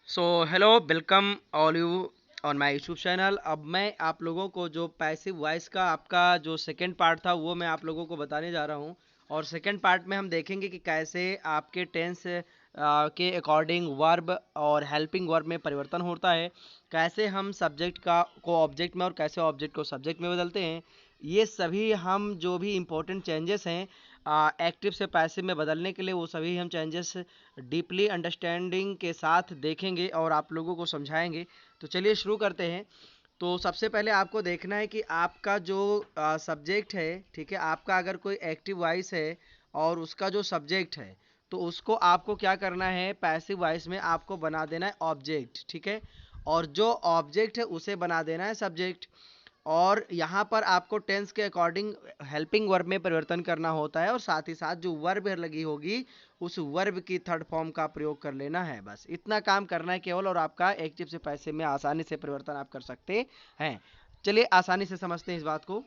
So hello welcome all you on my YouTube channel. अब मैं आप लोगों को जो पैसिव वॉइस का आपका जो सेकंड पार्ट था वो मैं आप लोगों को बताने जा रहा हूँ। और सेकंड पार्ट में हम देखेंगे कि कैसे आपके टेंस के अकॉर्डिंग वर्ब और हेल्पिंग वर्ब में परिवर्तन होता है, कैसे हम सब्जेक्ट का को ऑब्जेक्ट में और कैसे ऑब्जेक्ट को सब्जेक्ट में बदलते हैं। ये सभी हम जो भी इम्पोर्टेंट चेंजेस हैं एक्टिव से पैसिव में बदलने के लिए, वो सभी हम चेंजेस डीपली अंडरस्टैंडिंग के साथ देखेंगे और आप लोगों को समझाएंगे। तो चलिए शुरू करते हैं। तो सबसे पहले आपको देखना है कि आपका जो सब्जेक्ट है, ठीक है, आपका अगर कोई एक्टिव वॉइस है और उसका जो सब्जेक्ट है, तो उसको आपको क्या करना है, पैसिव वॉइस में आपको बना देना है ऑब्जेक्ट, ठीक है। और जो ऑब्जेक्ट है उसे बना देना है सब्जेक्ट। और यहाँ पर आपको टेंस के अकॉर्डिंग हेल्पिंग वर्ब में परिवर्तन करना होता है और साथ ही साथ जो वर्ब लगी होगी उस वर्ब की थर्ड फॉर्म का प्रयोग कर लेना है। बस इतना काम करना है केवल, और आपका एक्टिव से पैसिव में आसानी से परिवर्तन आप कर सकते हैं। चलिए आसानी से समझते हैं इस बात को।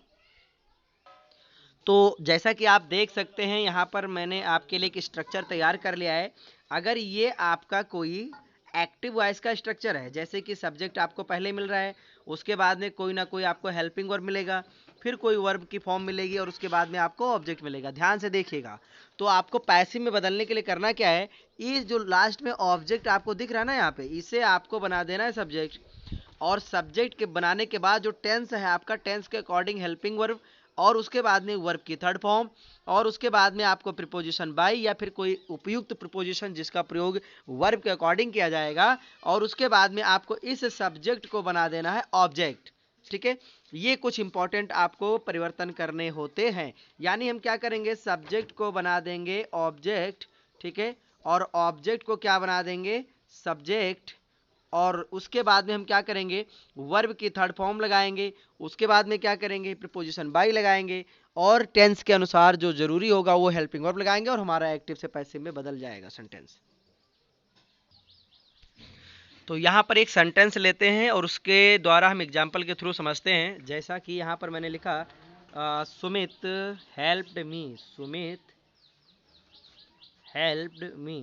तो जैसा कि आप देख सकते हैं यहाँ पर मैंने आपके लिए एक स्ट्रक्चर तैयार कर लिया है। अगर ये आपका कोई एक्टिव वॉइस का स्ट्रक्चर है, जैसे कि सब्जेक्ट आपको पहले मिल रहा है, उसके बाद में कोई ना कोई आपको हेल्पिंग वर्ब मिलेगा, फिर कोई वर्ब की फॉर्म मिलेगी और उसके बाद में आपको ऑब्जेक्ट मिलेगा। ध्यान से देखिएगा। तो आपको पैसिव में बदलने के लिए करना क्या है, ये जो लास्ट में ऑब्जेक्ट आपको दिख रहा है ना यहाँ पे, इसे आपको बना देना है सब्जेक्ट। और सब्जेक्ट के बनाने के बाद जो टेंस है आपका, टेंस के अकॉर्डिंग हेल्पिंग वर्ब, और उसके बाद में वर्ब की थर्ड फॉर्म, और उसके बाद में आपको प्रीपोजिशन बाय या फिर कोई उपयुक्त प्रीपोजिशन जिसका प्रयोग वर्ब के अकॉर्डिंग किया जाएगा, और उसके बाद में आपको इस सब्जेक्ट को बना देना है ऑब्जेक्ट। ठीक है। ये कुछ इंपॉर्टेंट आपको परिवर्तन करने होते हैं। यानी हम क्या करेंगे, सब्जेक्ट को बना देंगे ऑब्जेक्ट, ठीक है, और ऑब्जेक्ट को क्या बना देंगे, सब्जेक्ट। और उसके बाद में हम क्या करेंगे, वर्ब की थर्ड फॉर्म लगाएंगे। उसके बाद में क्या करेंगे, प्रीपोजिशन बाय लगाएंगे, और टेंस के अनुसार जो जरूरी होगा वो हेल्पिंग वर्ब लगाएंगे, और हमारा एक्टिव से पैसिव में बदल जाएगा सेंटेंस। तो यहाँ पर एक सेंटेंस लेते हैं और उसके द्वारा हम एग्जाम्पल के थ्रू समझते हैं। जैसा कि यहाँ पर मैंने लिखा, Sumit helped me, Sumit helped me.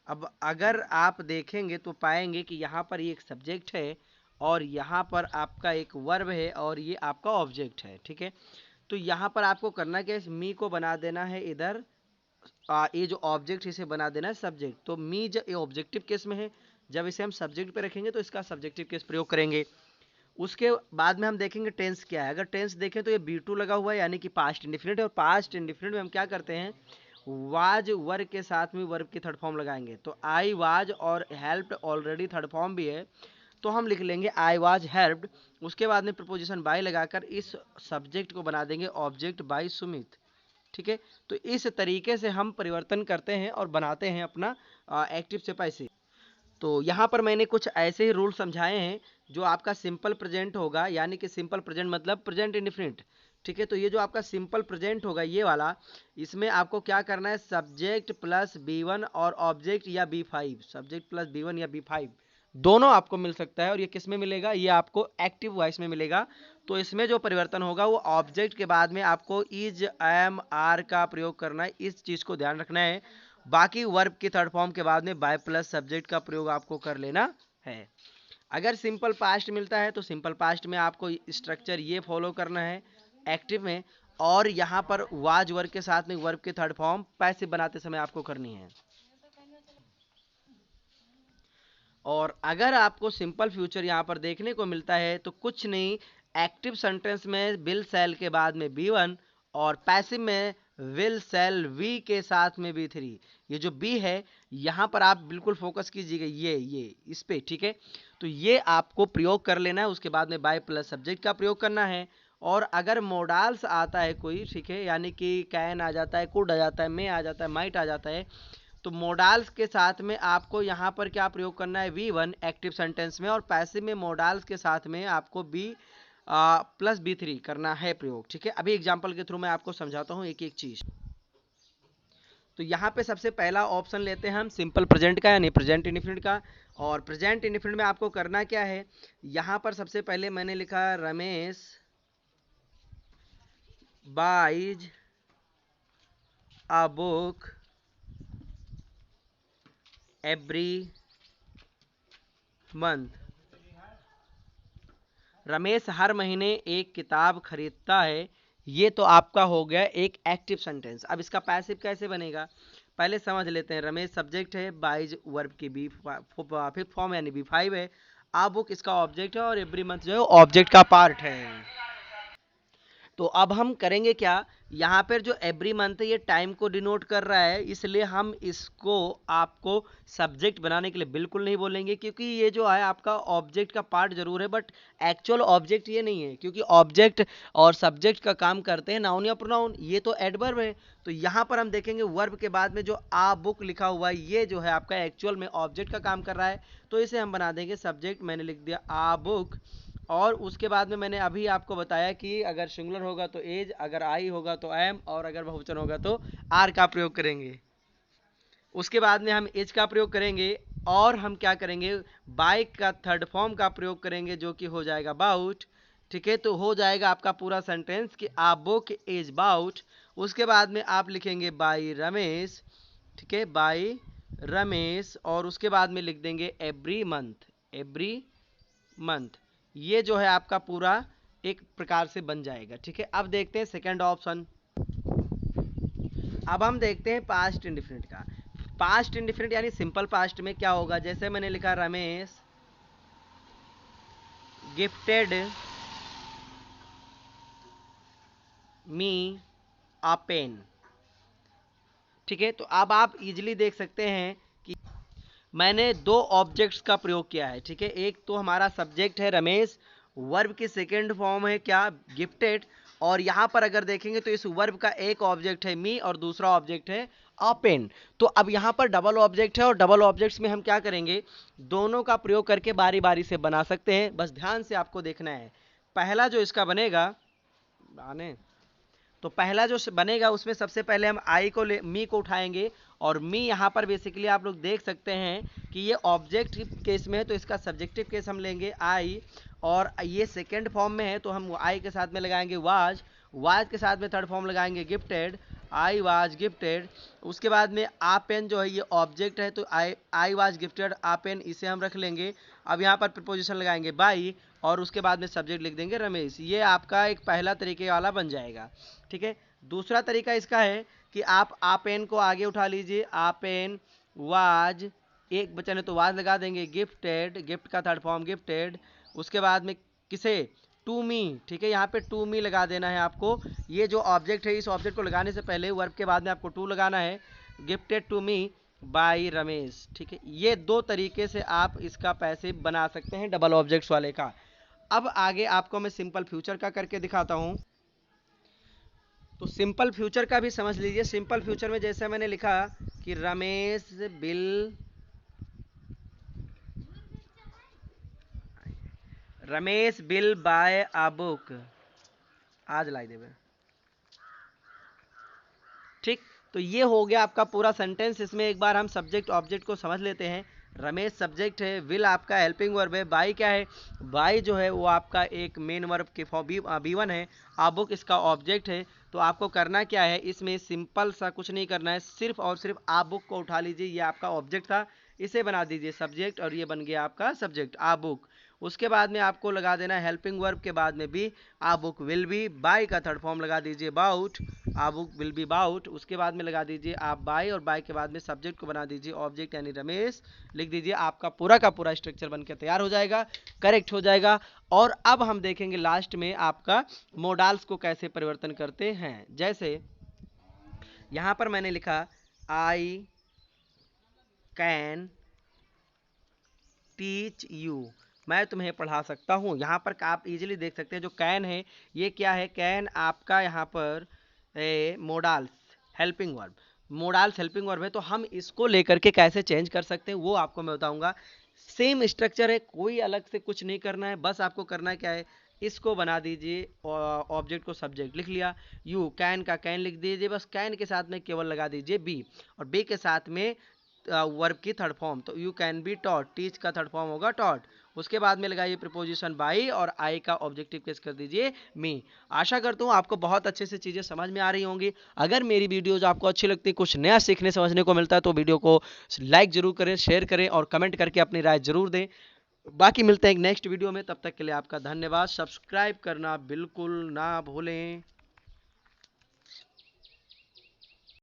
अब अगर आप देखेंगे तो पाएंगे कि यहाँ पर ये एक सब्जेक्ट है और यहाँ पर आपका एक वर्ब है और ये आपका ऑब्जेक्ट है, ठीक है। तो यहाँ पर आपको करना क्या है, मी को बना देना है इधर, ये जो ऑब्जेक्ट इसे बना देना है सब्जेक्ट। तो मी जब ये ऑब्जेक्टिव केस में है, जब इसे हम सब्जेक्ट पे रखेंगे तो इसका सब्जेक्टिव केस प्रयोग करेंगे। उसके बाद में हम देखेंगे टेंस क्या है। अगर टेंस देखें तो ये बी टू लगा हुआ है, यानी कि पास्ट इंडिफिनिट है, और पास्ट इंडिफिनिट में हम क्या करते हैं, वाज वर्ब के साथ में वर्ब की थर्ड फॉर्म लगाएंगे। तो आई वाज और हेल्प्ड ऑलरेडी थर्ड फॉर्म भी है, तो हम लिख लेंगे आई वाज हेल्प्ड। उसके बाद में प्रपोजिशन बाय लगाकर इस सब्जेक्ट को बना देंगे ऑब्जेक्ट बाय सुमित, ठीक है। तो इस तरीके से हम परिवर्तन करते हैं और बनाते हैं अपना एक्टिव से पैसिव। तो यहाँ पर मैंने कुछ ऐसे ही रूल समझाए हैं। जो आपका सिंपल प्रेजेंट होगा, यानी कि सिंपल प्रेजेंट मतलब प्रेजेंट इंडिफिनिट, ठीक है। तो ये जो आपका सिंपल प्रेजेंट होगा ये वाला, इसमें आपको क्या करना है, सब्जेक्ट प्लस बी वन और ऑब्जेक्ट या B five, subject plus B one या बी फाइव दोनों आपको मिल सकता है। और ये किस में मिलेगा, ये आपको एक्टिव वॉइस में मिलेगा। तो इसमें जो परिवर्तन होगा वो ऑब्जेक्ट के बाद में आपको इज एम आर का प्रयोग करना है, इस चीज को ध्यान रखना है। बाकी वर्ब की थर्ड फॉर्म के बाद में बाय प्लस सब्जेक्ट का प्रयोग आपको कर लेना है। अगर सिंपल पास्ट मिलता है तो सिंपल पास्ट में आपको स्ट्रक्चर ये फॉलो करना है एक्टिव में, और यहाँ पर वाज वर्ब के साथ में वर्ब की थर्ड फॉर्म पैसिव बनाते समय आपको करनी है। और अगर आपको सिंपल फ्यूचर यहाँ पर देखने को मिलता है तो कुछ नहीं, एक्टिव सेंटेंस में विल सेल के बाद में बी वन, और पैसिव में विल सेल वी के साथ में बी थ्री। ये जो बी है यहाँ पर आप बिल्कुल फोकस कीजिएगा, ये इस पे, ठीक है। तो ये आपको प्रयोग कर लेना है। उसके बाद में बाय प्लस सब्जेक्ट का प्रयोग करना है। और अगर मोडाल्स आता है कोई, ठीक है, यानी कि कैन आ जाता है, कुड आ जाता है, मे आ जाता है, माइट आ जाता है, तो मोडाल्स के साथ में आपको यहाँ पर क्या प्रयोग करना है, वी वन एक्टिव सेंटेंस में, और पैसिव में मोडाल्स के साथ में आपको बी प्लस बी थ्री करना है प्रयोग, ठीक है। अभी एग्जाम्पल के थ्रू मैं आपको समझाता हूँ एक एक चीज। तो यहाँ पे सबसे पहला ऑप्शन लेते हैं हम सिंपल प्रेजेंट का, यानी प्रेजेंट इंडिफिनिट का। और प्रेजेंट इंडिफिनिट में आपको करना क्या है, यहाँ पर सबसे पहले मैंने लिखा Ramesh buys a book every month. Ramesh हर महीने एक किताब खरीदता है। ये तो आपका हो गया एक एक्टिव सेंटेंस। अब इसका पैसिव कैसे बनेगा, पहले समझ लेते हैं। रमेश सब्जेक्ट है, बाइज वर्ब की बी फिफ्थ फॉर्म यानी B5 है। आ बुक इसका ऑब्जेक्ट है और एवरी मंथ जो है ऑब्जेक्ट का पार्ट है। तो अब हम करेंगे क्या, यहाँ पर जो एवरी मंथ है ये टाइम को डिनोट कर रहा है, इसलिए हम इसको आपको सब्जेक्ट बनाने के लिए बिल्कुल नहीं बोलेंगे, क्योंकि ये जो है आपका ऑब्जेक्ट का पार्ट जरूर है बट एक्चुअल ऑब्जेक्ट ये नहीं है, क्योंकि ऑब्जेक्ट और सब्जेक्ट का काम करते हैं नाउन या प्रोनाउन, ये तो एडवर्ब है। तो यहाँ पर हम देखेंगे वर्ब के बाद में जो आ बुक लिखा हुआ है ये जो है आपका एक्चुअल में ऑब्जेक्ट का काम कर रहा है, तो इसे हम बना देंगे सब्जेक्ट। मैंने लिख दिया आ बुक, और उसके बाद में मैंने अभी आपको बताया कि अगर सिंगुलर होगा तो एज, अगर आई होगा तो एम, और अगर बहुवचन होगा तो आर का प्रयोग करेंगे। उसके बाद में हम एज का प्रयोग करेंगे, और हम क्या करेंगे, बाय का थर्ड फॉर्म का प्रयोग करेंगे जो कि हो जाएगा बाउट। ठीक है, तो हो जाएगा आपका पूरा सेंटेंस कि आ बुक इज बाउट। उसके बाद में आप लिखेंगे बाई रमेश। ठीक है, बाई रमेश, और उसके बाद में लिख देंगे एवरी मंथ, एवरी मंथ। ये जो है आपका पूरा एक प्रकार से बन जाएगा। ठीक है, अब देखते हैं सेकंड ऑप्शन। अब हम देखते हैं पास्ट इंडिफिनिट का। पास्ट इंडिफिनिट यानी सिंपल पास्ट में क्या होगा, जैसे मैंने लिखा रमेश गिफ्टेड मी अ पेन। ठीक है, तो अब आप इजीली देख सकते हैं कि मैंने दो ऑब्जेक्ट्स का प्रयोग किया है। ठीक है, एक तो हमारा सब्जेक्ट है रमेश, वर्ब की सेकेंड फॉर्म है क्या, गिफ्टेड, और यहाँ पर अगर देखेंगे तो इस वर्ब का एक ऑब्जेक्ट है मी और दूसरा ऑब्जेक्ट है अ पेन। तो अब यहाँ पर डबल ऑब्जेक्ट है, और डबल ऑब्जेक्ट्स में हम क्या करेंगे, दोनों का प्रयोग करके बारी बारी से बना सकते हैं। बस ध्यान से आपको देखना है। पहला जो इसका बनेगा, आने तो पहला जो बनेगा उसमें सबसे पहले हम आई को मी को उठाएंगे, और मी यहाँ पर बेसिकली आप लोग देख सकते हैं कि ये ऑब्जेक्ट केस में है, तो इसका सब्जेक्टिव केस हम लेंगे आई, और ये सेकेंड फॉर्म में है तो हम आई के साथ में लगाएंगे वाज, वाज के साथ में थर्ड फॉर्म लगाएंगे गिफ्टेड, आई वाज गिफ्टेड। उसके बाद में आ पेन जो है ये ऑब्जेक्ट है, तो I was gifted a pen, इसे हम रख लेंगे। अब यहाँ पर प्रीपोजिशन लगाएंगे बाई, और उसके बाद में सब्जेक्ट लिख देंगे रमेश। ये आपका एक पहला तरीके वाला बन जाएगा। ठीक है, दूसरा तरीका इसका है कि आप आ पेन को आगे उठा लीजिए, आ पेन वाज, एक बचन है तो वाज लगा देंगे, गिफ्टेड, गिफ्ट का थर्ड फॉर्म गिफ्टेड। उसके बाद में किसे, टू मी। ठीक है, यहाँ पे टू मी लगा देना है आपको। ये जो ऑब्जेक्ट है इस ऑब्जेक्ट को लगाने से पहले वर्ब के बाद में आपको टू लगाना है, gifted to me by Ramesh. ठीक है, ये दो तरीके से आप इसका पैसिव बना सकते हैं डबल ऑब्जेक्ट्स वाले का। अब आगे आपको मैं सिंपल फ्यूचर का करके दिखाता हूं। तो सिंपल फ्यूचर का भी समझ लीजिए। सिंपल फ्यूचर में जैसे मैंने लिखा कि Ramesh bill bye a book आज लाई देवे। ठीक, तो ये हो गया आपका पूरा सेंटेंस। इसमें एक बार हम सब्जेक्ट ऑब्जेक्ट को समझ लेते हैं। रमेश सब्जेक्ट है, विल आपका हेल्पिंग वर्ब है, बाई क्या है, बाई जो है वो आपका एक मेन वर्ब के B1 है, आ बुक इसका ऑब्जेक्ट है। तो आपको करना क्या है, इसमें सिंपल सा कुछ नहीं करना है, सिर्फ और सिर्फ आ बुक को उठा लीजिए, ये आपका ऑब्जेक्ट था, इसे बना दीजिए सब्जेक्ट, और ये बन गया आपका सब्जेक्ट आ बुक। उसके बाद में आपको लगा देना है हेल्पिंग वर्ब के बाद में भी, a book will be, by का थर्ड फॉर्म लगा दीजिए bought, a book will be bought. उसके बाद में लगा दीजिए आप बाई, और बाई के बाद में सब्जेक्ट को बना दीजिए ऑब्जेक्ट यानी रमेश, लिख दीजिए। आपका पूरा का पूरा स्ट्रक्चर बनकर तैयार हो जाएगा, करेक्ट हो जाएगा। और अब हम देखेंगे लास्ट में आपका मोडाल्स को कैसे परिवर्तन करते हैं। जैसे यहां पर मैंने लिखा आई कैन टीच यू, मैं तुम्हें पढ़ा सकता हूं। यहां पर आप इजीली देख सकते हैं जो कैन है ये क्या है, कैन आपका यहां पर modals helping verb, modals helping verb है। तो हम इसको लेकर के कैसे चेंज कर सकते हैं वो आपको मैं बताऊंगा। सेम स्ट्रक्चर है, कोई अलग से कुछ नहीं करना है, बस आपको करना क्या है, इसको बना दीजिए, ऑब्जेक्ट को सब्जेक्ट लिख लिया, यू कैन का कैन लिख दीजिए, बस कैन के साथ में केवल लगा दीजिए बी, और बी के साथ में वर्ब की थर्ड फॉर्म, तो you can be taught, teach का थर्ड फॉर्म होगा टॉट। उसके बाद में लगाइए प्रीपोजिशन बाई, और आई का ऑब्जेक्टिव केस कर दीजिए मी। आशा करता हूँ आपको बहुत अच्छे से चीज़ें समझ में आ रही होंगी। अगर मेरी वीडियोज आपको अच्छी लगती है, कुछ नया सीखने समझने को मिलता है, तो वीडियो को लाइक जरूर करें, शेयर करें, और कमेंट करके अपनी राय जरूर दें। बाकी मिलते हैं एक नेक्स्ट वीडियो में, तब तक के लिए आपका धन्यवाद। सब्सक्राइब करना बिल्कुल ना भूलें।